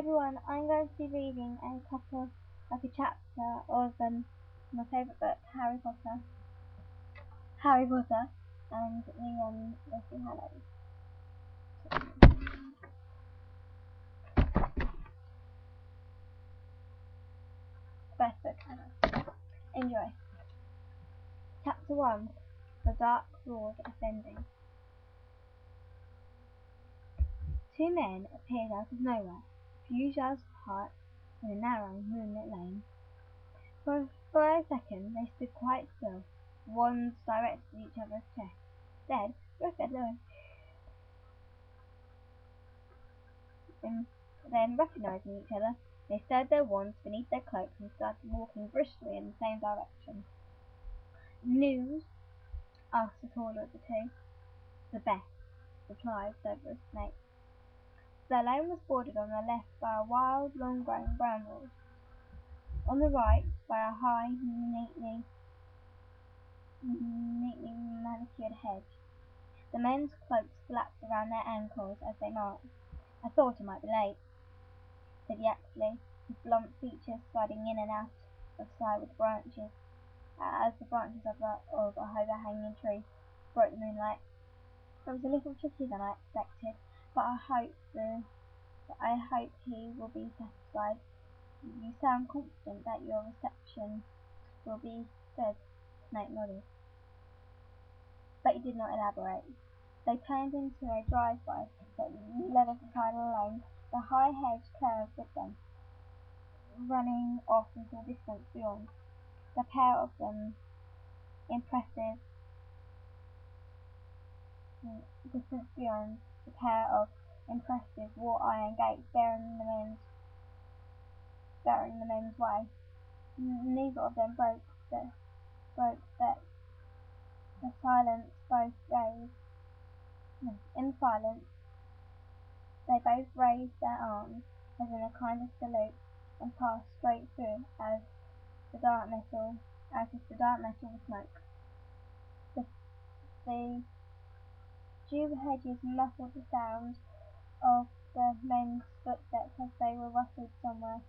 everyone, I'm going to be reading a chapter of my favourite book, Harry Potter. And let's see how that is. Best book ever. Enjoy. Chapter 1. The Dark Lord Ascending. Two men appeared out of nowhere, a few yards apart in a narrow, moonlit lane. For a second they stood quite still, wands directed at each other's chests. Then, recognizing each other, they stirred their wands beneath their cloaks and started walking briskly in the same direction. "News?" asked the taller of the two. "The best," replied Severus Snape. The lane was bordered on the left by a wild, long-growing brambles, on the right by a high, neatly manicured hedge. The men's cloaks flapped around their ankles as they marched. "I thought I might be late," said Yaxley, his blunt features sliding in and out of sight with the branches, as the branches of a overhanging tree broke the moonlight. "It was a little trickier than I expected, but I hope he will be satisfied. You sound confident that your reception will be good." Snape nodded, but he did not elaborate. They turned into a drive-by that led off the side of the lane. The high hedge curved with them, running off into the distance beyond. The pair of them impressive wrought iron gates bearing the men's way. Neither of them broke the silence. In silence, they both raised their arms as in a kind of salute and passed straight through as if the dark metal was smoke. The dew hedges muffled the sound of the men's footsteps as they were rustled somewhere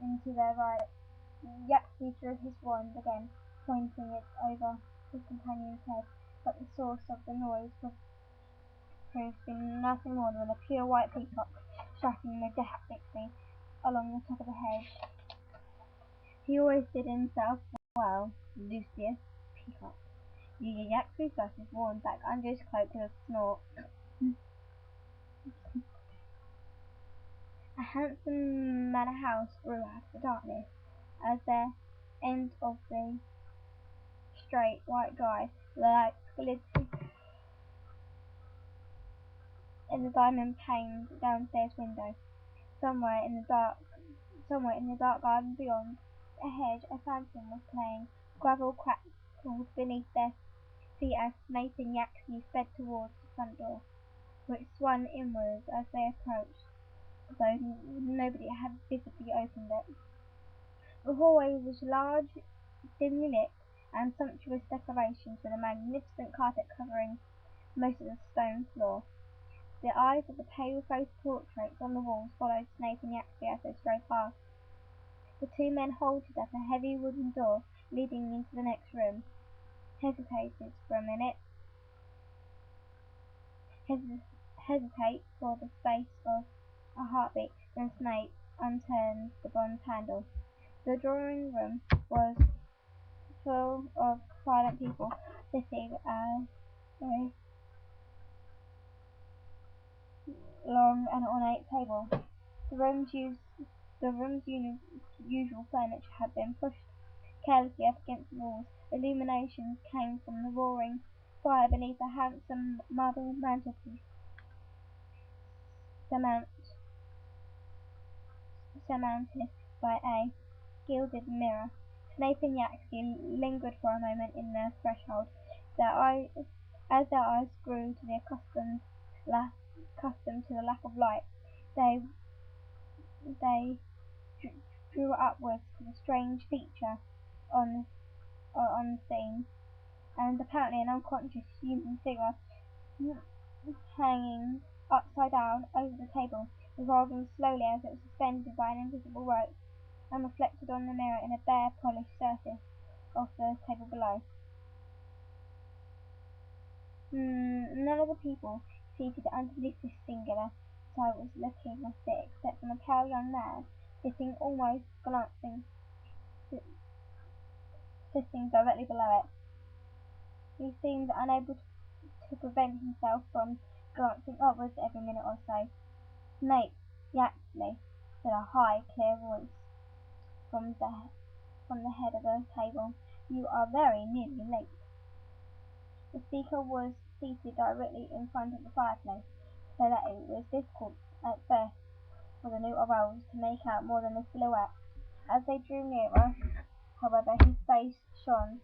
into their right. Yaxley drew his wand again, pointing it over his companion's head, but the source of the noise proved to be nothing more than a pure white peacock strutting majestically along the top of the hedge. He always did himself well, Lucius Peacock. Yaxley thrust his wand back under his cloak with a snort. A handsome manor house grew out of the darkness, as the end of the straight white drive, like glittered in the diamond-paned downstairs window. Somewhere in the dark garden beyond the hedge, a phantom was playing. Gravel crackled beneath their feet as Snape and Yaxley sped towards the front door, which swung inwards as they approached, though nobody had visibly opened it. The hallway was large, dimly lit, and sumptuous decorations with a magnificent carpet covering most of the stone floor. The eyes of the pale-faced portraits on the walls followed Snape and Yaxley as they strode past. The two men halted at a heavy wooden door leading into the next room, hesitated for a minute, hesitate for the space of a heartbeat, then Snape unturned the bronze handle. The drawing room was full of silent people sitting at a long and ornate table. The room's usual furniture had been pushed carelessly up against the walls. Illuminations came from the roaring fire beneath a handsome marble mantelpiece, surmounted by a gilded mirror. Snape and Yaxley lingered for a moment in their threshold. As their eyes grew to the accustomed to the lack of light, they drew upwards to the strange feature on the scene, and apparently an unconscious human figure hanging upside down over the table. revolving slowly as it was suspended by an invisible rope, and reflected on the mirror in a bare, polished surface of the table below. None of the people seated underneath this singular sight was looking at it, except from a pale young man sitting sitting directly below it. He seemed unable to prevent himself from glancing upwards every minute or so. "Snape, Yaxley," said a high, clear voice from the head of the table, "you are very nearly late." The speaker was seated directly in front of the fireplace, so that it was difficult at first for the new arrivals to make out more than a silhouette. As they drew nearer, however, his face shone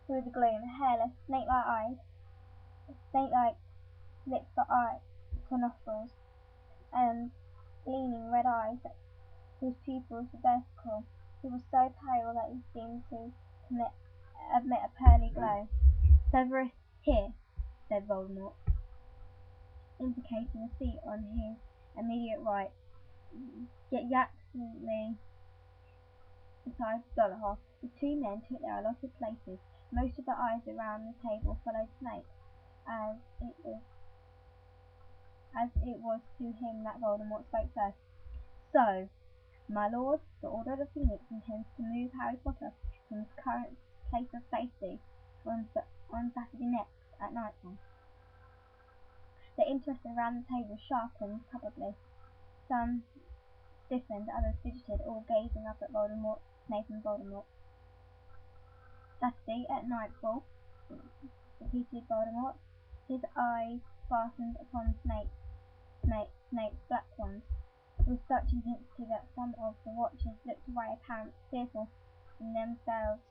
through the gloom, hairless, snake-like lips to nostrils, and gleaming red eyes whose pupils were vertical. He was so pale that he seemed to emit a pearly glow. "Severus here," said Voldemort, indicating a seat on his immediate right. Yaxley beside Dolohov. The two men took their allotted places. Most of the eyes around the table followed Snape, as it was to him that Voldemort spoke first. "So, my lord, the Order of the Phoenix intends to move Harry Potter from his current place of safety on Saturday next at nightfall." The interest around the table sharpened palpably. Some stiffened, others fidgeted, all gazing up at Snape and Voldemort. "Saturday at nightfall," repeated Voldemort, his eyes fastened upon Snape's black ones, with such intensity that some of the watchers looked away, apparently fearful in themselves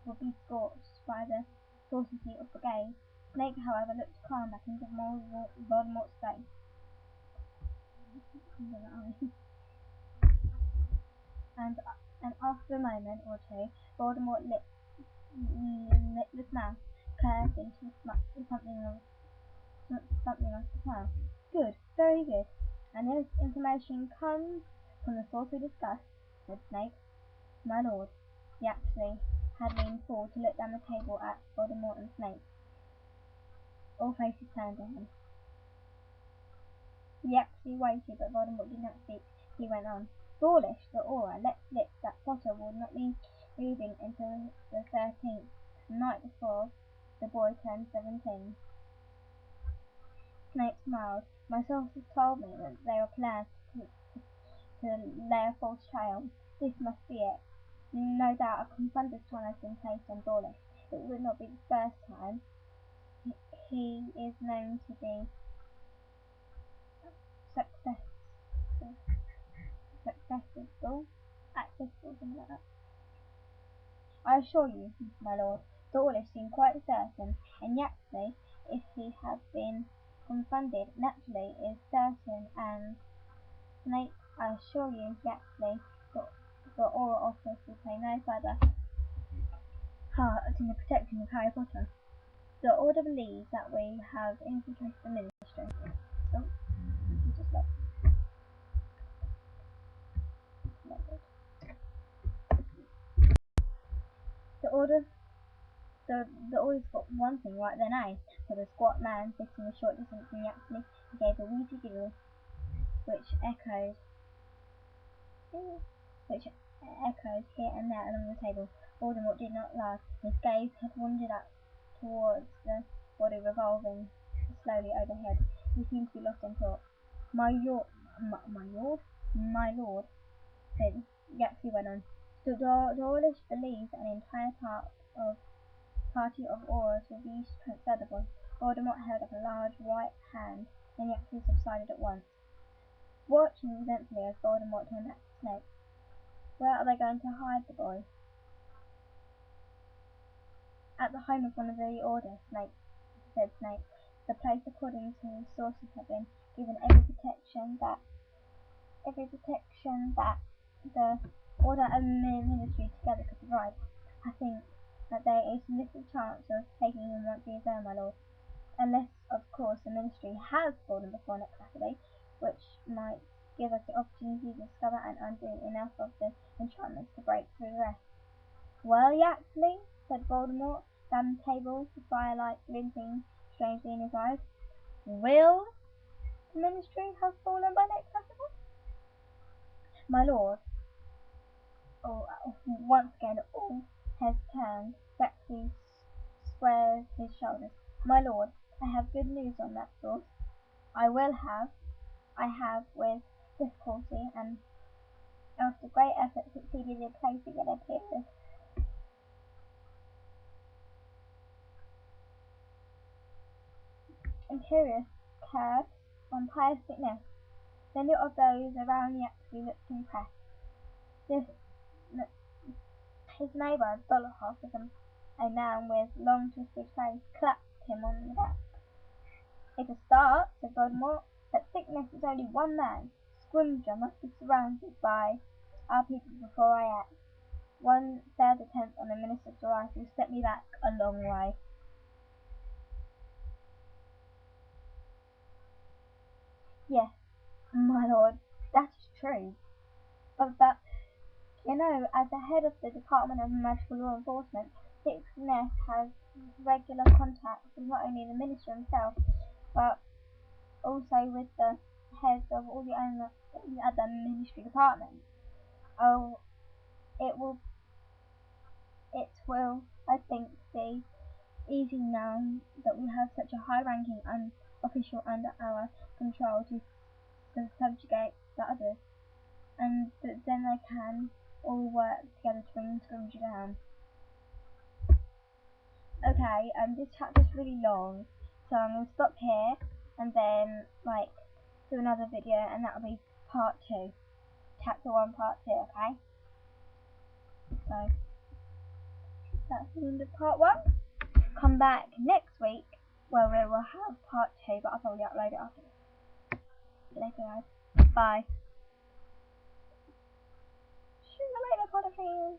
would be scorched by the saucity of the gaze. Snape, however, looked calm back into Voldemort's face. And after a moment or two, Voldemort licked his mouth, curved into something of a smile. "Good, very good. And this information comes from the source we discussed," said Snape. "My lord." He actually had leaned forward to look down the table at Voldemort and Snape. All faces turned to him. He actually waited, but Voldemort did not speak. He went on. "Dawlish, the aura lets slip that Potter will not be leaving until the 13th, the night before the boy turned 17. Snape smiled. "My sources told me that there were plans to lay a false trail. This must be it. No doubt a thunderstorm has been placed on Dawlish. It would not be the first time. He is known to be accessible, something like that. I assure you, my lord, Dawlish seemed quite certain, and Yaxley, if he had been confounded, naturally is certain, and Snape, I assure you, Yaxley, the Aura Office will play no further part in the protection of Harry Potter. The Order believes that we have infiltrated the Ministry." Oh, he just left. The Order's got one thing right then, eh?" said a squat man sitting a short distance from Yaxley. He gave a wheezy giggle, which echoed here and there along the table. Voldemort did not laugh. His gaze had wandered up towards the body revolving slowly overhead. He seemed to be lost in thought. My lord," said Yaxley went on. "Dawlish believes that an entire party of auras will be transferred at once." Voldemort held up a large white hand, and Yaxley subsided at once, watching resentfully as Voldemort turned back to Snape. "Where are they going to hide the boy?" "At the home of one of the Order," said Snape. "The place, according to sources, has been given every protection that the Order and Ministry together could provide. I think that there is little chance of taking him once he is there, my lord. Unless, of course, the Ministry has fallen before next Saturday. which might give us the opportunity to discover and undo enough of the enchantments to break through the rest. Well, Yaxley, said Voldemort, down the table, the firelight glinting strangely in his eyes. Will the Ministry have fallen by next festival? My lord. Once again, all heads turned. Yaxley squares his shoulders. My lord, I have good news on that source. I have with difficulty and after great effort succeeded in placing an imperious curse on pious sickness. Many of those around Yaxley looked impressed. This, his neighbour, Dolohov, a man with long twisted face, clapped him on the back. It's a start, said Voldemort, but sickness is only one man. Scrimger must be surrounded by our people before I act. One failed attempt on the minister's life will set me back a long way. Yes, my lord, that is true. But as the head of the Department of Magical Law Enforcement, Sickness has regular contact with not only the minister himself, but also with the heads of all the other ministry departments. Oh, it will, I think, be easy now that we have such a high-ranking official under our control to subjugate the others, and then they can all work together to bring Scrimger down. Okay, this chapter's really long, so I'm going to stop here and then do another video, and that'll be part 2. Chapter 1, part 2, okay? So that's the end of part 1. Come back next week where we will have part 2, but I'll probably upload it after this. See you later, guys. Bye. See you later, Potter fans.